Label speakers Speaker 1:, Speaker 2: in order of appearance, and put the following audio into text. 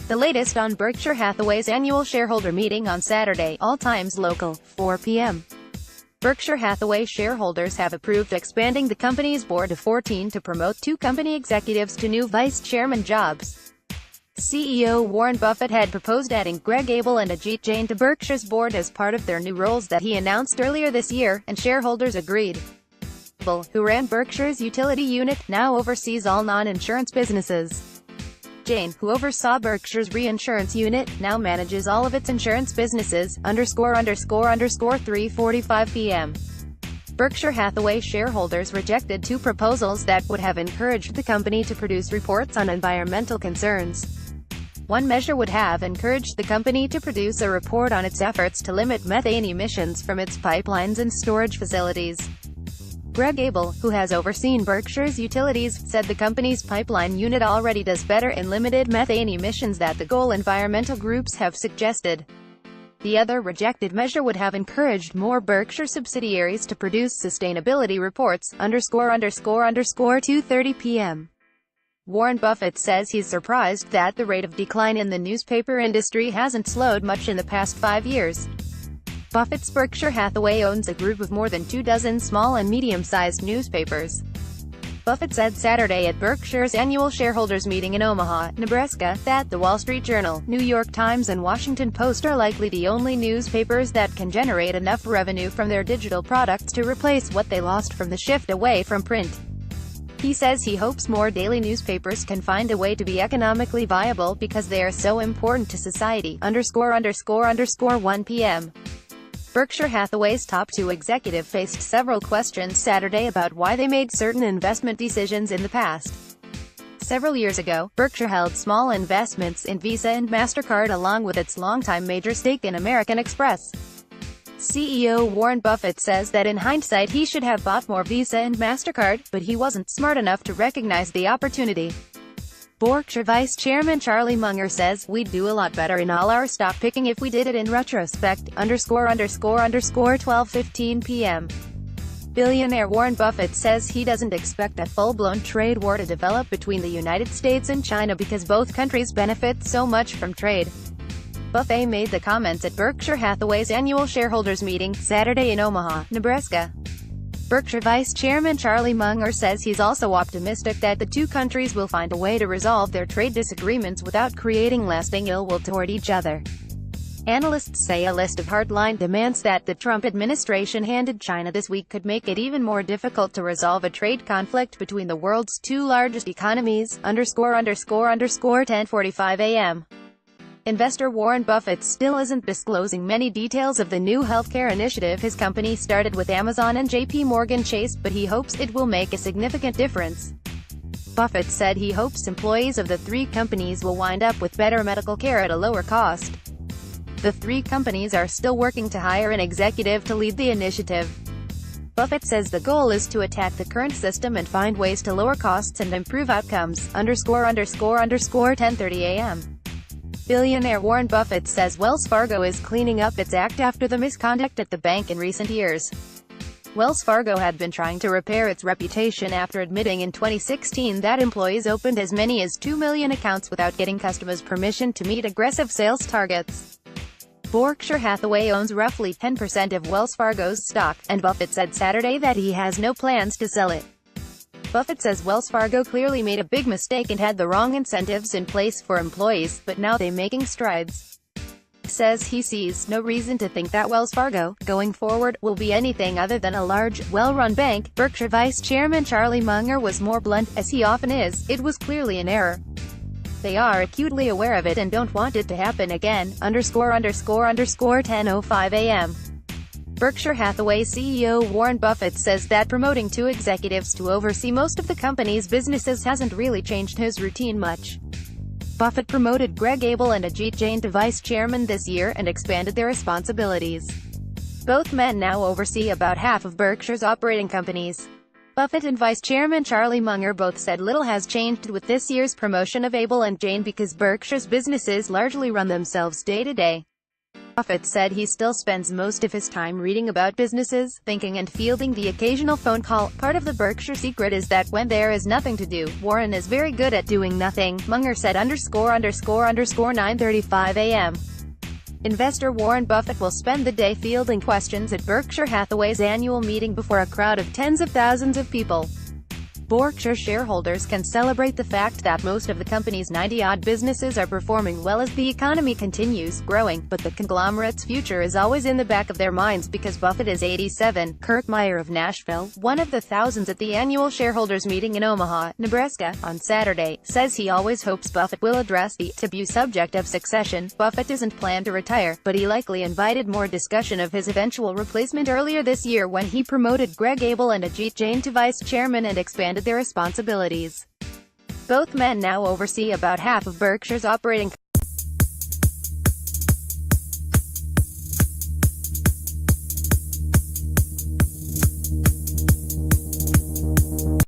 Speaker 1: The latest on Berkshire Hathaway's annual shareholder meeting on Saturday, all times local, 4 p.m. Berkshire Hathaway shareholders have approved expanding the company's board of 14 to promote 2 company executives to new vice chairman jobs. CEO Warren Buffett had proposed adding Greg Abel and Ajit Jain to Berkshire's board as part of their new roles that he announced earlier this year, and shareholders agreed. Abel, who ran Berkshire's utility unit, now oversees all non-insurance businesses. Jain, who oversaw Berkshire's reinsurance unit, now manages all of its insurance businesses. 3:45 p.m. Berkshire Hathaway shareholders rejected 2 proposals that would have encouraged the company to produce reports on environmental concerns. One measure would have encouraged the company to produce a report on its efforts to limit methane emissions from its pipelines and storage facilities. Greg Abel, who has overseen Berkshire's utilities, said the company's pipeline unit already does better in limited methane emissions than the goal environmental groups have suggested. The other rejected measure would have encouraged more Berkshire subsidiaries to produce sustainability reports. 2:30 p.m. Warren Buffett says he's surprised that the rate of decline in the newspaper industry hasn't slowed much in the past 5 years. Buffett's Berkshire Hathaway owns a group of more than 24 small and medium-sized newspapers. Buffett said Saturday at Berkshire's annual shareholders meeting in Omaha, Nebraska, that the Wall Street Journal, New York Times and Washington Post are likely the only newspapers that can generate enough revenue from their digital products to replace what they lost from the shift away from print. He says he hopes more daily newspapers can find a way to be economically viable because they are so important to society. 1 p.m. Berkshire Hathaway's top 2 executive faced several questions Saturday about why they made certain investment decisions in the past. Several years ago, Berkshire held small investments in Visa and MasterCard along with its longtime major stake in American Express. CEO Warren Buffett says that in hindsight he should have bought more Visa and MasterCard, but he wasn't smart enough to recognize the opportunity. Berkshire Vice Chairman Charlie Munger says, "We'd do a lot better in all our stock picking if we did it in retrospect." 12:15 p.m. Billionaire Warren Buffett says he doesn't expect a full-blown trade war to develop between the United States and China because both countries benefit so much from trade. Buffett made the comments at Berkshire Hathaway's annual shareholders meeting, Saturday in Omaha, Nebraska. Berkshire Vice Chairman Charlie Munger says he's also optimistic that the 2 countries will find a way to resolve their trade disagreements without creating lasting ill will toward each other. Analysts say a list of hardline demands that the Trump administration handed China this week could make it even more difficult to resolve a trade conflict between the world's 2 largest economies. 10:45 a.m. Investor Warren Buffett still isn't disclosing many details of the new healthcare initiative his company started with Amazon and J.P. Morgan Chase, but he hopes it will make a significant difference. Buffett said he hopes employees of the 3 companies will wind up with better medical care at a lower cost. The 3 companies are still working to hire an executive to lead the initiative. Buffett says the goal is to attack the current system and find ways to lower costs and improve outcomes. 10:30 a.m. Billionaire Warren Buffett says Wells Fargo is cleaning up its act after the misconduct at the bank in recent years. Wells Fargo had been trying to repair its reputation after admitting in 2016 that employees opened as many as 2 million accounts without getting customers' permission to meet aggressive sales targets. Berkshire Hathaway owns roughly 10% of Wells Fargo's stock, and Buffett said Saturday that he has no plans to sell it. Buffett says Wells Fargo clearly made a big mistake and had the wrong incentives in place for employees, but now they're making strides. He says he sees no reason to think that Wells Fargo, going forward, will be anything other than a large, well-run bank. Berkshire Vice Chairman Charlie Munger was more blunt, as he often is. "It was clearly an error. They are acutely aware of it and don't want it to happen again." 10:05 a.m. Berkshire Hathaway CEO Warren Buffett says that promoting 2 executives to oversee most of the company's businesses hasn't really changed his routine much. Buffett promoted Greg Abel and Ajit Jain to vice chairman this year and expanded their responsibilities. Both men now oversee about half of Berkshire's operating companies. Buffett and Vice Chairman Charlie Munger both said little has changed with this year's promotion of Abel and Jain because Berkshire's businesses largely run themselves day to day. Buffett said he still spends most of his time reading about businesses, thinking and fielding the occasional phone call. Part of the Berkshire secret is that when there is nothing to do, Warren is very good at doing nothing, Munger said ___9:35 a.m. Investor Warren Buffett will spend the day fielding questions at Berkshire Hathaway's annual meeting before a crowd of tens of thousands of people. Berkshire shareholders can celebrate the fact that most of the company's 90-odd businesses are performing well as the economy continues growing, but the conglomerate's future is always in the back of their minds because Buffett is 87. Kurt Meyer of Nashville, one of the thousands at the annual shareholders meeting in Omaha, Nebraska, on Saturday, says he always hopes Buffett will address the taboo subject of succession. Buffett doesn't plan to retire, but he likely invited more discussion of his eventual replacement earlier this year when he promoted Abel and Ajit Jain to vice chairman and expanded their responsibilities. Both men now oversee about half of Berkshire's operating